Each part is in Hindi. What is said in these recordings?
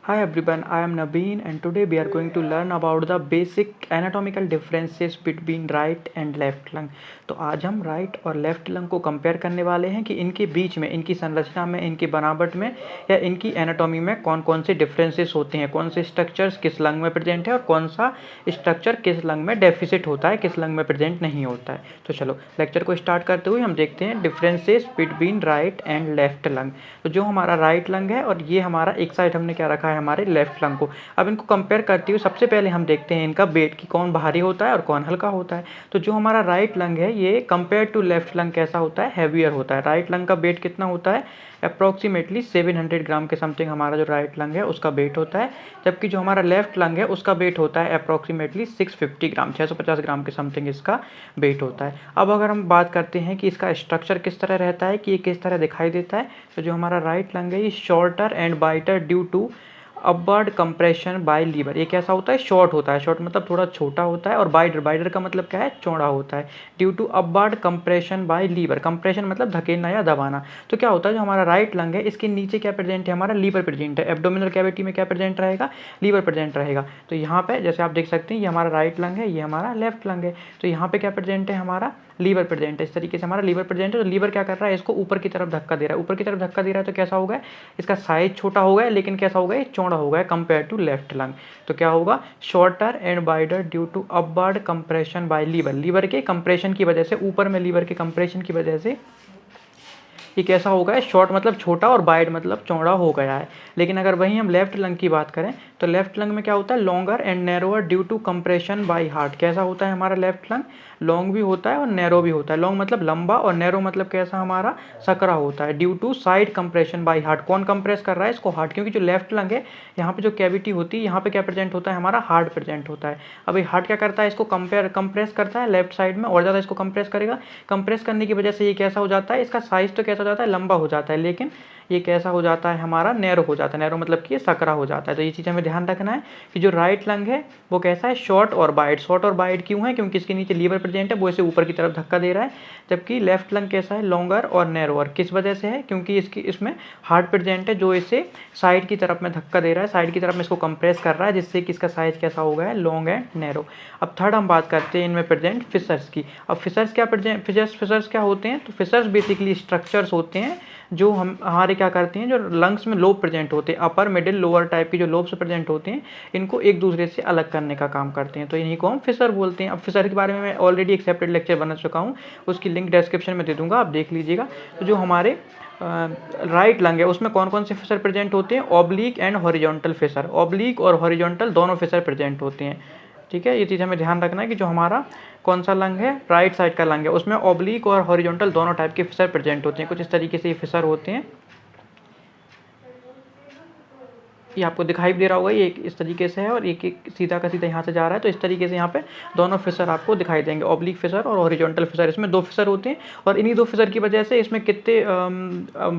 Hi everyone, I am Nabeen and today we are going to learn about the basic anatomical differences between right and left lung। तो आज हम राइट और लेफ्ट लंग को कंपेयर करने वाले हैं कि इनके बीच में, इनकी संरचना में, इनकी बनावट में या इनकी एनाटॉमी में कौन कौन से डिफरेंसेस होते हैं, कौन से स्ट्रक्चर्स किस लंग में प्रेजेंट है और कौन सा स्ट्रक्चर किस लंग में डेफिसिट होता है, किस लंग में प्रेजेंट नहीं होता है। तो चलो लेक्चर को स्टार्ट करते हुए हम देखते हैं differences between right and left lung. तो जो हमारा राइट लंग है और ये हमारा एक साइड हमने क्या रखा है हमारे लेफ्ट लंग को। अब इनको कंपेयर करते हुए सबसे पहले हम देखते हैं इनका वेट कि कौन भारी होता है और कौन हल्का होता है। तो जो हमारा राइट लंग है ये कंपेयर टू लेफ्ट लंग कैसा होता है, हैवियर होता है। राइट लंग का वेट कितना होता है, अप्रॉक्सीमेटली 700 ग्राम के समथिंग हमारा जो राइट लंग है उसका वेट होता है, जबकि जो हमारा लेफ्ट लंग है उसका वेट होता है अप्रॉक्सीमेटली 650 ग्राम, 650 ग्राम के समथिंग इसका वेट होता है। अब अगर हम बात करते हैं कि इसका स्ट्रक्चर किस तरह रहता है, कि ये किस तरह दिखाई देता है, तो जो हमारा राइट लंग है ये shorter and wider due to upward compression by liver. ये कैसा होता है, शॉर्ट होता है। शॉर्ट मतलब थोड़ा छोटा होता है और बाइडर, बाइडर का मतलब क्या है, चौड़ा होता है। Due to upward compression by liver, compression मतलब धकेलना या दबाना। तो क्या होता है, जो हमारा राइट लंग है इसके नीचे क्या प्रेजेंट है, हमारा लीवर प्रेजेंट है। एब्डोमिनल कैविटी में क्या प्रेजेंट रहेगा, लीवर प्रेजेंट रहेगा। तो यहाँ पे जैसे आप देख सकते हैं ये हमारा राइट लंग है, ये हमारा लेफ्ट लंग है। तो यहाँ पे क्या प्रेजेंट है, हमारा लीवर प्रेजेंट है। इस तरीके से हमारा लीवर प्रेजेंट है। तो लीवर क्या कर रहा है, इसको ऊपर की तरफ धक्का दे रहा है। ऊपर की तरफ धक्का दे रहा है तो कैसा होगा, इसका साइज छोटा होगा लेकिन कैसा होगा, ये चौड़ा होगा कंपेयर टू लेफ्ट लंग। तो क्या होगा, shorter and wider due to upward compression by liver. Liver के कंप्रेशन की वजह से, ऊपर में लीवर के कंप्रेशन की वजह से ये कैसा हो गया है, शॉर्ट मतलब छोटा और वाइड मतलब चौड़ा हो गया है। लेकिन अगर वहीं हम लेफ्ट लंग की बात करें तो लेफ्ट लंग में क्या होता है, longer and narrower due to compression by heart. कैसा होता है हमारा लेफ्ट लंग, लॉन्ग भी होता है और नैरो भी होता है। लॉन्ग मतलब लंबा और नैरो मतलब कैसा हमारा, सकरा होता है। Due to side compression by heart. कौन कंप्रेस कर रहा है इसको, हार्ट, क्योंकि जो लेफ्ट लंग है यहाँ पे जो कैविटी होती है यहाँ पे क्या प्रेजेंट होता है, हमारा हार्ट प्रेजेंट होता है। अब ये हार्ट क्या करता है, इसको कंप्रेस करता है लेफ्ट साइड में और ज़्यादा इसको कंप्रेस करेगा। कंप्रेस करने की वजह से ये कैसा हो जाता है, इसका साइज तो कैसा हो जाता है, लंबा हो जाता है, लेकिन ये कैसा हो जाता है, हमारा नैरो हो जाता है। नैरो मतलब कि ये सकरा हो जाता है। तो ये चीज़ हमें ध्यान रखना है कि जो राइट लंग है वो कैसा है, शॉर्ट और वाइड। शॉर्ट और वाइड क्यों है, क्योंकि इसके नीचे लीवर प्रेजेंट है, वो इसे ऊपर की तरफ धक्का दे रहा है। जबकि लेफ्ट लंग कैसा है, लॉन्गर और नैरोअर। किस वजह से है, क्योंकि इसमें हार्ट प्रेजेंट है जो इसे साइड की तरफ में धक्का दे रहा है, साइड की तरफ में इसको कंप्रेस कर रहा है, जिससे कि इसका साइज कैसा हो गया है, लॉन्ग एंड नैरो। अब थर्ड हम बात करते हैं इनमें प्रेजेंट फिशर्स की। अब फिशर्स क्या प्रेजेंट, फिशर्स क्या होते हैं, तो फिशर्स बेसिकली स्ट्रक्चर्स होते हैं जो हम हमारे क्या करते हैं, जो लंग्स में लोब प्रेजेंट होते हैं, अपर मिडिल लोअर टाइप की जो लोब्स प्रेजेंट होते हैं, इनको एक दूसरे से अलग करने का काम करते हैं। तो इन्हीं को हम फिशर बोलते हैं। अब फिशर के बारे में मैं ऑलरेडी एक सेपरेट लेक्चर बना चुका हूँ, उसकी लिंक डिस्क्रिप्शन में दे दूंगा, आप देख लीजिएगा। तो जो हमारे राइट लंग है उसमें कौन कौन से फिशर प्रेजेंट होते हैं, oblique and horizontal fissure. Oblique और हॉरिजॉन्टल दोनों फिशर प्रेजेंट होते हैं। ठीक है, ये चीज़ हमें ध्यान रखना है कि जो हमारा कौन सा लंग है, राइट साइड का लंग है, उसमें ऑब्लिक और हॉरिजॉन्टल दोनों टाइप के फिशर प्रेजेंट होते हैं। कुछ इस तरीके से ये फिशर होते हैं, ये आपको दिखाई दे रहा होगा, ये एक इस तरीके से है और एक एक सीधा का सीधा यहाँ से जा रहा है। तो इस तरीके से यहाँ पे दोनों फिशर आपको दिखाई देंगे, ऑब्लिक फिशर और हॉरिजॉन्टल फिशर। इसमें दो फिशर होते हैं और इन्हीं दो फिशर की वजह से इसमें कितने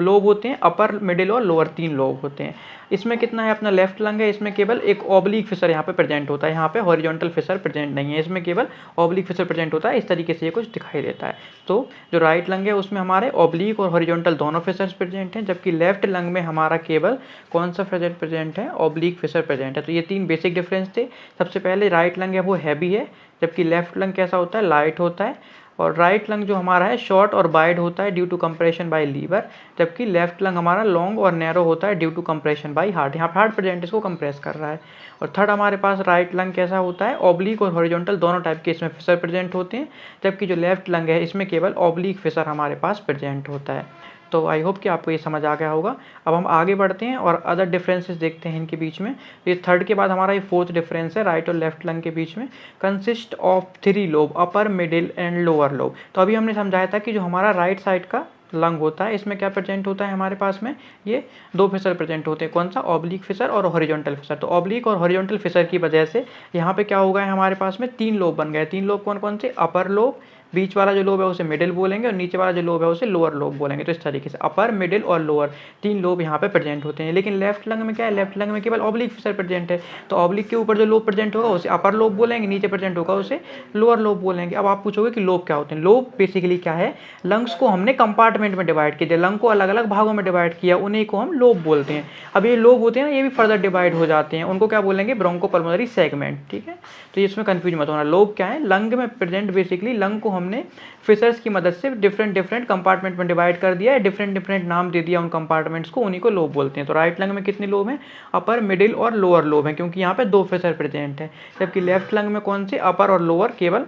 लोब होते हैं, अपर मिडिल और लोअर, 3 लोब होते हैं। इसमें कितना है, अपना लेफ्ट लंग है, इसमें केवल एक ऑब्लिक फिशर यहाँ पे प्रेजेंट होता है, यहाँ पे हॉरिजॉन्टल फिशर प्रेजेंट नहीं है, इसमें केवल ऑब्लिक फिशर प्रेजेंट होता है। इस तरीके से ये कुछ दिखाई देता है। तो जो राइट लंग है उसमें हमारे ऑब्लिक और हॉरिजॉन्टल दोनों फिशर्स प्रेजेंट हैं, जबकि लेफ्ट लंग में हमारा केवल कौन सा फिशर प्रेजेंट है, ऑब्लिक फिशर प्रेजेंट है। तो ये 3 बेसिक डिफरेंस थे। सबसे पहले राइट लंग है वो हैवी है, जबकि लेफ्ट लंग कैसा होता है, लाइट होता है। और राइट लंग जो हमारा है शॉर्ट और वाइड होता है due to compression by liver, जबकि लेफ्ट लंग हमारा लॉन्ग और नैरो होता है due to compression by heart. यहाँ पे हार्ट प्रेजेंट इसको कंप्रेस कर रहा है। और थर्ड हमारे पास राइट लंग कैसा होता है, ऑब्लिक और हॉरिजॉन्टल दोनों टाइप के इसमें फिशर प्रेजेंट होते हैं, जबकि जो लेफ्ट लंग है इसमें केवल ऑब्लिक फिशर हमारे पास प्रेजेंट होता है। तो आई होप कि आपको ये समझ आ गया होगा। अब हम आगे बढ़ते हैं और अदर डिफरेंसेस देखते हैं इनके बीच में। ये थर्ड के बाद हमारा ये फोर्थ डिफरेंस है राइट और लेफ्ट लंग के बीच में, consist of 3 lobe, upper middle and lower lobe. तो अभी हमने समझाया था कि जो हमारा राइट साइड का लंग होता है इसमें क्या प्रेजेंट होता है हमारे पास में, ये 2 फिशर प्रेजेंट होते हैं। कौन सा, ऑब्लिक फिशर और हॉरिजॉन्टल फिशर। तो ऑब्लिक और हॉरिजॉन्टल फिशर की वजह से यहाँ पे क्या हो गया है, हमारे पास में 3 लोब बन गए। 3 लोब कौन कौन से, अपर लोब, बीच वाला जो लोब है उसे मिडिल बोलेंगे और नीचे वाला जो लोब है उसे लोअर लोब बोलेंगे। तो इस तरीके से अपर, मिडिल और लोअर 3 लोब यहाँ पे प्रेजेंट होते हैं। लेकिन लेफ्ट लंग में क्या है, लेफ्ट लंग में केवल ऑब्लिक फिशर प्रेजेंट है। तो ऑब्लिक के ऊपर जो लोब प्रेजेंट होगा उसे अपर लोब बोलेंगे, नीचे प्रेजेंट होगा उसे लोअर लोब बोलेंगे। अब आप पूछोगे कि लोब क्या होते हैं। लोब बेसिकली क्या है, लंग्स को हमने कंपार्टमेंट में डिवाइड किया, लंग को अलग अलग भागों में डिवाइड किया, उन्हीं को हम लोब बोलते हैं। अब ये लोब होते हैं ना, ये भी फर्दर डिवाइड हो जाते हैं, उनको क्या बोलेंगे, ब्रोंकोपल्मोनरी सेगमेंट। ठीक है, तो इसमें कंफ्यूज मत होना। लोब क्या है, लंग में प्रेजेंट, बेसिकली लंग को हमने फिशर्स की मदद से डिफरेंट कंपार्टमेंट में डिवाइड कर दिया है, डिफरेंट नाम दे दिया उन कंपार्टमेंट्स को, उन्हीं को लोब बोलते हैं। तो राइट लंग में कितने लोब हैं, अपर, मिडिल और लोअर लोब हैं, क्योंकि यहाँ पे 2 फिशर प्रेजेंट है। जबकि लेफ्ट लंग में कौन से, अपर और लोअर, केवल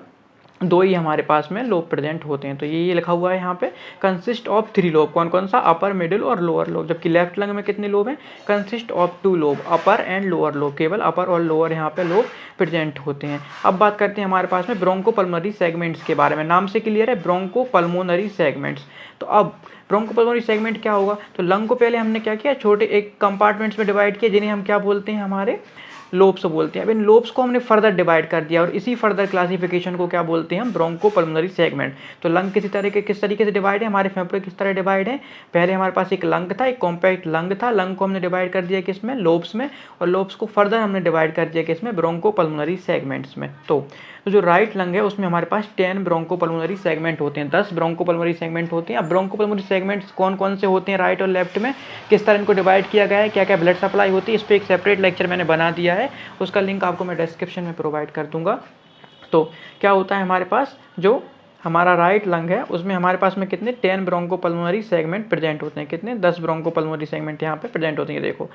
2 ही हमारे पास में लोब प्रेजेंट होते हैं। तो ये लिखा हुआ है यहाँ पे, कंसिस्ट ऑफ 3 लोब। कौन कौन सा, अपर, मिडिल और लोअर लोब। जबकि लेफ्ट लंग में कितने लोब हैं, consist of 2 lobe, upper and lower lobe, केवल अपर और लोअर यहाँ पे लोब प्रेजेंट होते हैं। अब बात करते हैं हमारे पास में ब्रोंकोपल्मोनरी सेगमेंट्स के बारे में। नाम से क्लियर है, ब्रोंकोपल्मोनरी सेगमेंट्स। तो अब ब्रोंकोपल्मोनरी सेगमेंट क्या होगा, तो लंग को पहले हमने क्या किया, छोटे एक कंपार्टमेंट्स में डिवाइड किया, जिन्हें हम क्या बोलते हैं, हमारे लोब्स बोलते हैं। अब इन लोब्स को हमने फर्दर डिवाइड कर दिया और इसी फर्दर क्लासिफिकेशन को क्या बोलते हैं हम, ब्रोंकोपल्मोनरी सेगमेंट। तो लंग किस तरीके से डिवाइड है, हमारे फेफड़े किस तरह डिवाइड है, पहले हमारे पास एक लंग था, एक कॉम्पैक्ट लंग था, लंग को हमने डिवाइड कर दिया किसमें, लोब्स में, और लोब्स को फर्दर हमने डिवाइड कर दिया किसमें, ब्रोंकोपल्मोनरी सेगमेंट्स में। तो जो राइट लंग है उसमें हमारे पास 10 ब्रोंकोपल्मोनरी सेगमेंट होते हैं, 10 ब्रोंकोपल्मोनरी सेगमेंट होते हैं। अब ब्रोंकोपल्मोनरी सेगमेंट्स कौन कौन से होते हैं राइट और लेफ्ट में, किस तरह इनको डिवाइड किया गया है, क्या क्या ब्लड सप्लाई होती है, इस पर एक सेपरेट लेक्चर मैंने बना दिया है, उसका लिंक आपको मैं डिस्क्रिप्शन में प्रोवाइड कर दूंगा। तो क्या होता है हमारे पास, जो हमारा राइट लंग है उसमें हमारे पास में कितने, 10 ब्रोंकोपल्मोनरी सेगमेंट प्रेजेंट होते हैं। कितने, 10 ब्रोंकोपल्मोनरी सेगमेंट यहाँ पे प्रेजेंट होते हैं, देखो।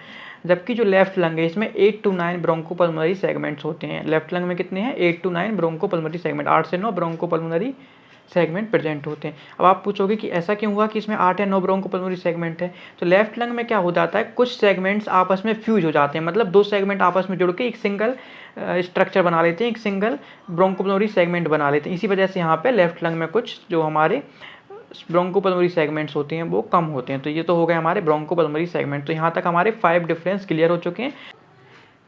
जबकि जो लेफ्ट लंग है इसमें 8 to 9 ब्रोंकोपल्मोनरी सेगमेंट्स होते हैं। लेफ्ट लंग में कितने हैं, 8 to 9 ब्रोंकोपल्मोनरी सेगमेंट, 8 से 9 ब्रोंकोपल्मोनरी सेगमेंट प्रेजेंट होते हैं। अब आप पूछोगे कि ऐसा क्यों हुआ कि इसमें 8 या 9 ब्रोंकोपल्मोनरी सेगमेंट है। तो लेफ्ट लंग में क्या हो जाता है, कुछ सेगमेंट्स आपस में फ्यूज हो जाते हैं, मतलब 2 सेगमेंट आपस में जुड़ के एक सिंगल स्ट्रक्चर बना लेते हैं, एक सिंगल ब्रोंकोपल्मोनरी सेगमेंट बना लेते हैं। इसी वजह से यहाँ पे लेफ्ट लंग में कुछ जो हमारे ब्रोंकोपल्मोनरी सेगमेंट्स होते हैं वो कम होते हैं। तो ये तो हो गए हमारे ब्रोंकोपल्मोनरी सेगमेंट। तो यहाँ तक हमारे 5 डिफरेंस क्लियर हो चुके हैं।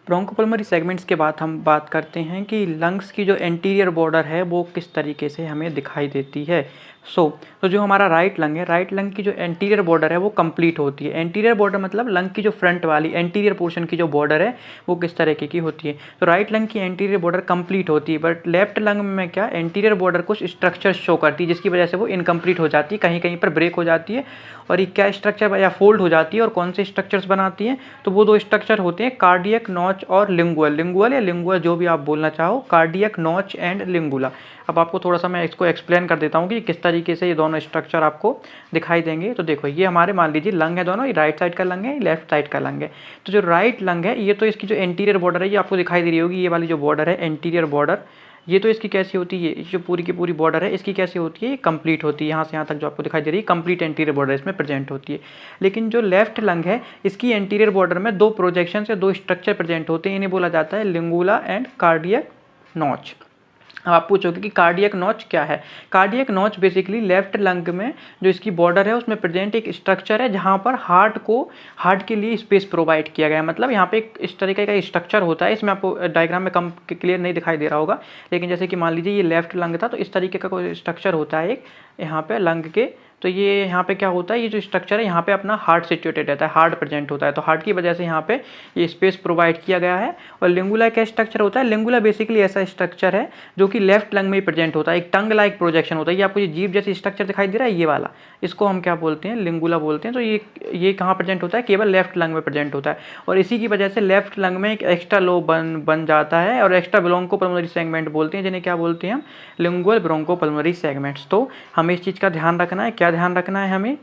ब्रोंकोपल्मोनरी सेगमेंट्स के बाद हम बात करते हैं कि लंग्स की जो एंटीरियर बॉर्डर है वो किस तरीके से हमें दिखाई देती है। तो जो हमारा राइट लंग है, राइट लंग की जो एंटीरियर बॉर्डर है वो कंप्लीट होती है। एंटीरियर बॉर्डर मतलब लंग की जो फ्रंट वाली एंटीरियर पोर्शन की जो बॉर्डर है वो किस तरीके की होती है। तो राइट लंग की एंटीरियर बॉर्डर कंप्लीट होती है, बट लेफ्ट लंग में क्या, एंटीरियर बॉर्डर कुछ स्ट्रक्चर शो करती है, जिसकी वजह से वो इनकम्प्लीट हो जाती है, कहीं कहीं पर ब्रेक हो जाती है। और ये क्या स्ट्रक्चर या फोल्ड हो जाती है, और कौन से स्ट्रक्चर्स बनाती हैं, तो वो 2 स्ट्रक्चर होते हैं, कार्डियक नॉच और लिंगुअल। लिंगुअल या लिंगुअल जो भी आप बोलना चाहो, कार्डियक नॉच एंड लिंगुला। अब आपको थोड़ा सा मैं इसको एक्सप्लेन कर देता हूँ कि किस तरीके से ये दोनों स्ट्रक्चर आपको दिखाई देंगे। तो देखो, ये हमारे मान लीजिए लंग है दोनों, ये राइट साइड का लंग है, लेफ्ट साइड का लंग है। तो जो राइट लंग है ये तो इसकी जो एंटीरियर बॉर्डर है ये आपको दिखाई दे रही होगी, ये वाली जो बॉर्डर है एंटीरियर बॉर्डर, ये तो इसकी कैसी होती है, ये जो पूरी की पूरी बॉर्डर है इसकी कैसी होती है, ये कंप्लीट होती है, यहाँ से यहाँ तक जो आपको दिखाई दे रही है कंप्लीट एंटीरियर बॉर्डर इसमें प्रेजेंट होती है। लेकिन जो लेफ्ट लंग है इसकी एंटीरियर बॉर्डर में 2 प्रोजेक्शन से 2 स्ट्रक्चर प्रेजेंट होते हैं, इन्हें बोला जाता है लिंगुला एंड कार्डियक नॉच। अब आप पूछोगे कि कार्डियक नॉच क्या है। Cardiac notch basically left lung में जो इसकी बॉर्डर है उसमें प्रेजेंट एक स्ट्रक्चर है जहाँ पर हार्ट के लिए स्पेस प्रोवाइड किया गया है। मतलब यहाँ पे एक इस तरीके का स्ट्रक्चर होता है, इसमें आपको डायग्राम में कम क्लियर नहीं दिखाई दे रहा होगा, लेकिन जैसे कि मान लीजिए ये लेफ्ट लंग था, तो इस तरीके का कोई स्ट्रक्चर होता है एक यहाँ पे लंग के। तो ये यहाँ पे क्या होता है, ये जो स्ट्रक्चर है यहाँ पे अपना हार्ट सिचुएटेड रहता है, हार्ट प्रेजेंट होता है, तो हार्ट की वजह से यहाँ पे ये स्पेस प्रोवाइड किया गया है। और लिंगुला क्या स्ट्रक्चर होता है, लिंगुला बेसिकली ऐसा स्ट्रक्चर है जो कि लेफ्ट लंग में ही प्रेजेंट होता है, एक टंग लाइक प्रोजेक्शन होता है। ये आपको ये जीभ जैसी स्ट्रक्चर दिखाई दे रहा है, ये वाला, इसको हम क्या बोलते हैं, लिंगुला बोलते हैं। तो ये कहाँ प्रेजेंट होता है, केवल लेफ्ट लंग में प्रेजेंट होता है, और इसी की वजह से लेफ्ट लंग में एक एक्स्ट्रा लोब बन जाता है, और एक्स्ट्रा ब्रोंकोपल्मोनरी सेगमेंट बोलते हैं, जिन्हें क्या बोलते हैं हम, लिंगुअल ब्रोंकोपल्मोनरी सेगमेंट्स। तो हमें इस चीज़ का ध्यान रखना है, क्या ध्यान रखना है हमें,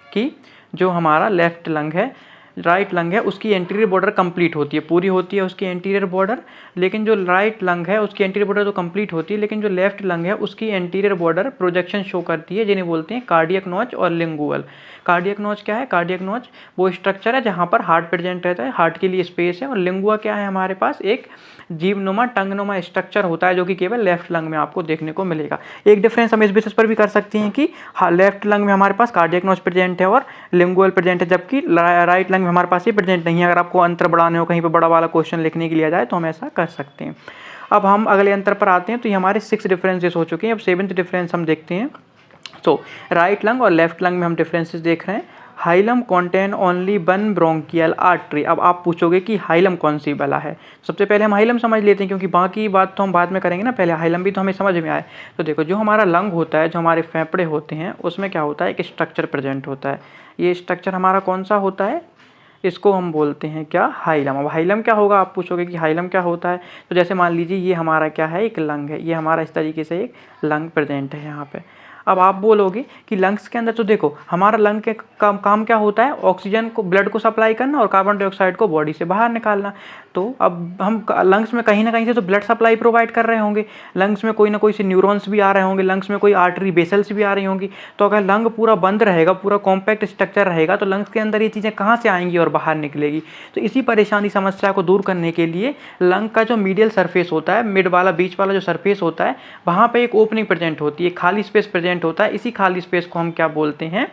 कि जो हमारा लेफ्ट लंग है, राइट लंग है, उसकी एंटीरियर बॉर्डर कंप्लीट होती है, पूरी होती है उसकी एंटीरियर बॉर्डर। लेकिन जो राइट लंग है उसकी एंटीरियर बॉर्डर तो कंप्लीट होती है, लेकिन जो लेफ्ट लंग है उसकी एंटीरियर बॉर्डर प्रोजेक्शन शो करती है, जिन्हें बोलते हैं कार्डियक नॉच और लिंगुअल। कार्डियक नॉच क्या है, कार्डियक नॉच वो स्ट्रक्चर है जहाँ पर हार्ट प्रेजेंट रहता है, हार्ट के लिए स्पेस है। और लिंगुआ क्या है, हमारे पास एक जीवनुमा टंगनुमा स्ट्रक्चर होता है, जो कि केवल लेफ्ट लंग में आपको देखने को मिलेगा। एक डिफरेंस हम इस बेसिस पर भी कर सकते हैं कि हाँ, लेफ्ट लंग में हमारे पास कार्डियक नॉच प्रेजेंट है और लिंगुअल प्रेजेंट है, जबकि राइट लंग में हमारे पास ये प्रेजेंट नहीं है। अगर आपको अंतर बढ़ाने हो, कहीं पर बड़ा वाला क्वेश्चन लिखने के लिए आ जाए तो हम ऐसा कर सकते हैं। अब हम अगले अंतर पर आते हैं। तो ये हमारे 6 डिफरेंसेस हो चुके हैं। अब 7th डिफरेंस हम देखते हैं। तो राइट लंग और लेफ्ट लंग में हम डिफरेंसेस देख रहे हैं। Hilum contain only one bronchial artery. अब आप पूछोगे कि हाइलम कौन सी बला है। सबसे पहले हम हाइलम समझ लेते हैं, क्योंकि बाकी बात तो हम बाद में करेंगे ना, पहले हाइलम भी तो हमें समझ में आए। तो देखो, जो हमारा लंग होता है, जो हमारे फेफड़े होते हैं, उसमें क्या होता है, एक स्ट्रक्चर प्रेजेंट होता है। ये स्ट्रक्चर हमारा कौन सा होता है, इसको हम बोलते हैं क्या, हाइलम। अब हाइलम क्या होगा, आप पूछोगे कि हाइलम क्या होता है। तो जैसे मान लीजिए ये हमारा क्या है, एक लंग है। ये हमारा इस तरीके से एक लंग प्रेजेंट है यहाँ पे। अब आप बोलोगे कि लंग्स के अंदर, तो देखो हमारा लंग के काम क्या होता है, ऑक्सीजन को, ब्लड को सप्लाई करना और कार्बन डाइऑक्साइड को बॉडी से बाहर निकालना। तो अब हम लंग्स में कहीं ना कहीं से तो ब्लड सप्लाई प्रोवाइड कर रहे होंगे, लंग्स में कोई ना कोई से न्यूरॉन्स भी आ रहे होंगे, लंग्स में कोई आर्टरी बेसल्स भी आ रही होंगी। तो अगर लंग पूरा बंद रहेगा, पूरा कॉम्पैक्ट स्ट्रक्चर रहेगा, तो लंग्स के अंदर ये चीज़ें कहाँ से आएंगी और बाहर निकलेगी। तो इसी परेशानी समस्या को दूर करने के लिए लंग का जो मीडियल सरफेस होता है, मिड वाला, बीच वाला जो सरफेस होता है, वहाँ पे एक ओपनिंग प्रेजेंट होती है, खाली स्पेस प्रेजेंट होता है। इसी खाली स्पेस को हम क्या बोलते हैं,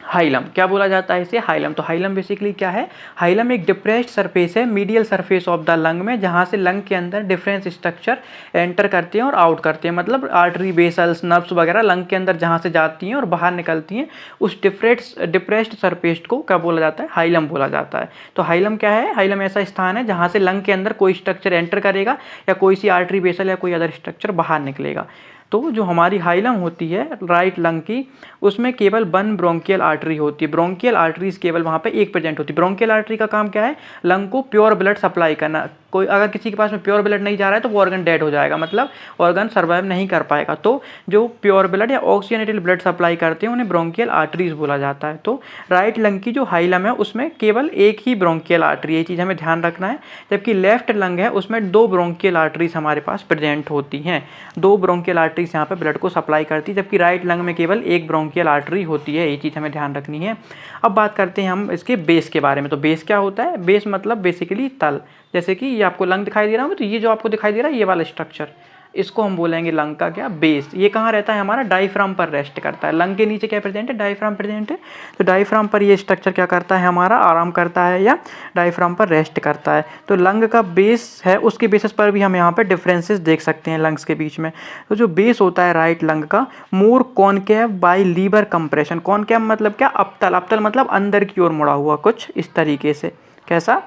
हाइलम। क्या बोला जाता है इसे, हाइलम। तो हाइलम बेसिकली क्या है, हाइलम एक डिप्रेस्ड सरफेस है medial surface of the lung में, जहाँ से लंग के अंदर डिफरेंट स्ट्रक्चर एंटर करते हैं और आउट करते हैं। मतलब आर्टरी, बेसल्स, नर्व्स वगैरह लंग के अंदर जहाँ से जाती हैं और बाहर निकलती हैं, उस डिप्रेस्ड सरफेस को क्या बोला जाता है, हाइलम बोला जाता है। तो हाइलम क्या है, हाइलम ऐसा स्थान है जहाँ से लंग के अंदर कोई स्ट्रक्चर एंटर करेगा या कोई सी आर्टरी, बेसल या कोई अदर स्ट्रक्चर बाहर निकलेगा। तो जो हमारी हाइलम होती है राइट लंग की, उसमें केवल वन ब्रोंकियल आर्टरी होती है। ब्रोंकियल आर्टरीज केवल वहाँ पे एक प्रेजेंट होती है। ब्रोंकियल आर्टरी का काम क्या है, लंग को प्योर ब्लड सप्लाई करना। कोई अगर किसी के पास में प्योर ब्लड नहीं जा रहा है तो वो ऑर्गन डेड हो जाएगा, मतलब ऑर्गन सर्वाइव नहीं कर पाएगा। तो जो प्योर ब्लड या ऑक्सीजनेटेड ब्लड सप्लाई करते हैं उन्हें ब्रोंकियल आर्टरीज बोला जाता है। तो राइट लंग की जो हाइलम है उसमें केवल एक ही ब्रोंकियल आर्टरी, ये चीज़ हमें ध्यान रखना है। जबकि लेफ्ट लंग है उसमें दो ब्रोंकियल आर्टरीज हमारे पास प्रेजेंट होती हैं। दो ब्रोंकियल आर्टरीज यहाँ पे ब्लड को सप्लाई करती है, जबकि राइट लंग में केवल एक ब्रोंकियल आर्टरी होती है। ये चीज़ हमें ध्यान रखनी है। अब बात करते हैं हम इसके बेस के बारे में। तो बेस क्या होता है, बेस मतलब बेसिकली तल। जैसे कि ये आपको लंग दिखाई दे रहा है, तो ये जो आपको दिखाई दे रहा है ये वाला स्ट्रक्चर, इसको हम बोलेंगे लंग का क्या, बेस। ये कहाँ रहता है, हमारा डायफ्राम पर रेस्ट करता है। लंग के नीचे क्या प्रेजेंट है, डायफ्राम प्रेजेंट है। तो डायफ्राम पर ये स्ट्रक्चर क्या करता है, हमारा आराम करता है या डायफ्राम पर रेस्ट करता है। तो लंग का बेस है, उसके बेसिस पर भी हम यहाँ पे डिफरेंसेस देख सकते हैं लंग्स के बीच में। तो जो बेस होता है राइट लंग का, more concave by liver compression. Concave मतलब क्या, अपतल। अपतल मतलब अंदर की ओर मुड़ा हुआ, कुछ इस तरीके से। कैसा,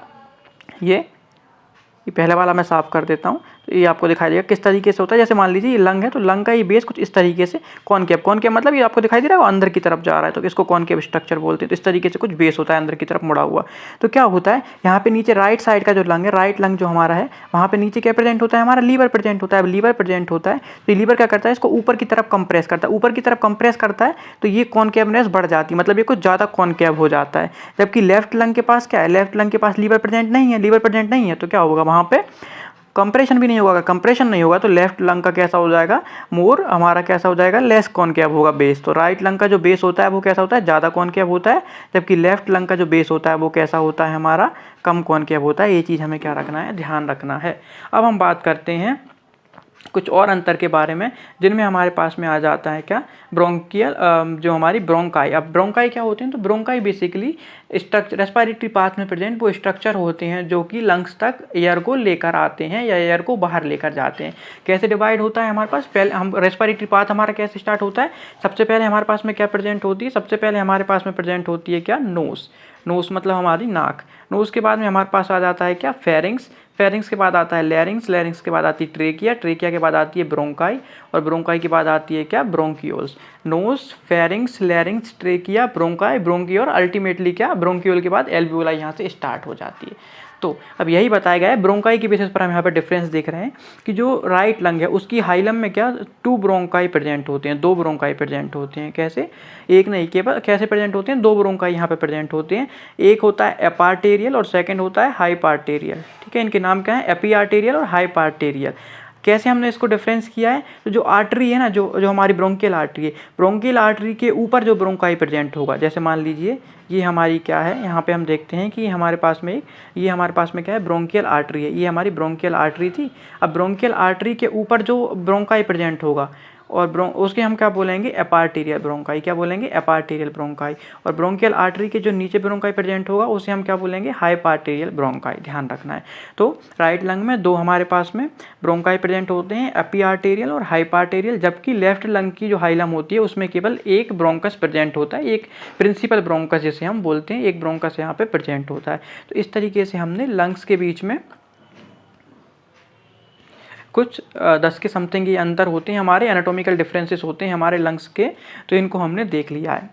ये पहले वाला मैं साफ कर देता हूँ। तो ये आपको दिखाई देगा किस तरीके से होता है। जैसे मान लीजिए ये लंग है, तो लंग का ये बेस कुछ इस तरीके से कॉनकेव। कॉनकेव मतलब ये आपको दिखाई दे रहा है वो अंदर की तरफ जा रहा है, तो इसको कॉनकेव स्ट्रक्चर बोलते हैं। तो इस तरीके से कुछ बेस होता है अंदर की तरफ मुड़ा हुआ। तो क्या होता है, यहाँ पे नीचे राइट साइड का जो लंग है, राइट लंग जो हमारा है, वहाँ पे नीचे क्या प्रेजेंट होता है, हमारा लीवर प्रेजेंट होता है। लीवर प्रेजेंट होता है तो लीवर क्या करता है, इसको ऊपर की तरफ कंप्रेस करता है। ऊपर की तरफ कंप्रेस करता है तो ये कॉनकेवनेस बढ़ जाती है, मतलब ये कुछ ज़्यादा कॉनकेव हो जाता है। जबकि लेफ्ट लंग के पास क्या है, लेफ्ट लंग के पास लीवर प्रेजेंट नहीं है। लीवर प्रेजेंट नहीं है तो क्या होगा, वहाँ पे कंप्रेशन भी नहीं होगा। अगर कंप्रेशन नहीं होगा तो लेफ्ट लंग का कैसा हो जाएगा, मोर हमारा कैसा हो जाएगा, लेस कॉनकेव होगा बेस। तो राइट लंग का जो बेस होता है वो कैसा होता है, ज़्यादा कॉनकेव होता है। जबकि लेफ्ट लंग का जो बेस होता है वो कैसा होता है, हमारा कम कॉनकेव होता है। ये चीज़ हमें क्या रखना है, ध्यान रखना है। अब हम बात करते हैं कुछ और अंतर के बारे में, जिनमें हमारे पास में आ जाता है क्या, ब्रोंकियल, जो हमारी ब्रोंकाई। अब ब्रोंकाई क्या होते हैं, तो bronchi basically structure, respiratory path में प्रेजेंट वो स्ट्रक्चर होते हैं जो कि लंग्स तक एयर को लेकर आते हैं या एयर को बाहर लेकर जाते हैं। कैसे डिवाइड होता है हमारे पास, पहले हम रेस्पिरेटरी पाथ हमारा कैसे स्टार्ट होता है, सबसे पहले हमारे पास में क्या प्रेजेंट होती है, सबसे पहले हमारे पास में प्रेजेंट होती है क्या, नोस। नोस मतलब हमारी नाक। नोस के बाद में हमारे पास आ जाता है क्या, फेरिंग्स। फेरिंग्स के बाद आता है लैरिंग्स। लैरिंग्स के बाद आती है ट्रेकिया। ट्रेकिया के बाद आती है ब्रोंकाई। और ब्रोंकाई के बाद आती है क्या, bronchioles. Nose, pharynx, larynx, trachea, bronchi, bronchi और अल्टीमेटली क्या, ब्रोंकियोल के बाद एल्वियोलाई यहाँ से स्टार्ट हो जाती है। तो अब यही बताया गया है। ब्रोंकाई के बेसिस पर हम यहाँ पर डिफरेंस देख रहे हैं कि जो राइट लंग है उसकी हाइलम में क्या, 2 ब्रोंकाई प्रेजेंट होते हैं, 2 ब्रोंकाई प्रेजेंट होते हैं। कैसे, एक नहीं, केवल कैसे प्रेजेंट होते हैं, 2 ब्रोंकाई यहाँ पे प्रेजेंट होते हैं। एक होता है एपार्टेरियल और सेकंड होता है हाइपार्टेरियल। ठीक है, इनके नाम क्या है, एपी आर्टेरियल और हाइपार्टेरियल। कैसे हमने इसको डिफरेंस किया है, तो जो आर्टरी है ना, जो हमारी ब्रोंकियल आर्टरी है, ब्रोंकियल आर्टरी के ऊपर जो ब्रोंकाई प्रेजेंट होगा, जैसे मान लीजिए ये हमारी क्या है, यहाँ पे हम देखते हैं कि हमारे पास में ये हमारे पास में क्या है, ब्रोंकियल आर्टरी है। ये हमारी ब्रोंकियल आर्टरी थी। अब ब्रोंकियल आर्टरी के ऊपर जो ब्रोंकाई प्रेजेंट होगा और उसके हम क्या बोलेंगे, एपार्टीरियल ब्रोंकाई। क्या बोलेंगे, एपार्टीरियल ब्रोंकाई। और ब्रोंकियल आर्टरी के जो नीचे ब्रोंकाई प्रेजेंट होगा उसे हम क्या बोलेंगे, हाइपार्टीरियल ब्रोंकाई। ध्यान रखना है। तो राइट लंग में दो हमारे पास में ब्रोंकाई प्रेजेंट होते हैं, एपिआर्टेरियल और हाइपार्टेरियल, जबकि लेफ्ट लंग की जो हाइलम होती है उसमें केवल एक ब्रोंकस प्रेजेंट होता है, एक प्रिंसिपल ब्रोंकस जिसे हम बोलते हैं, एक ब्रोंकस यहाँ पे प्रेजेंट होता है। तो इस तरीके से हमने लंग्स के बीच में कुछ 10 के समथिंग ये अंतर होते हैं, हमारे एनाटॉमिकल डिफरेंसेस होते हैं हमारे लंग्स के, तो इनको हमने देख लिया है।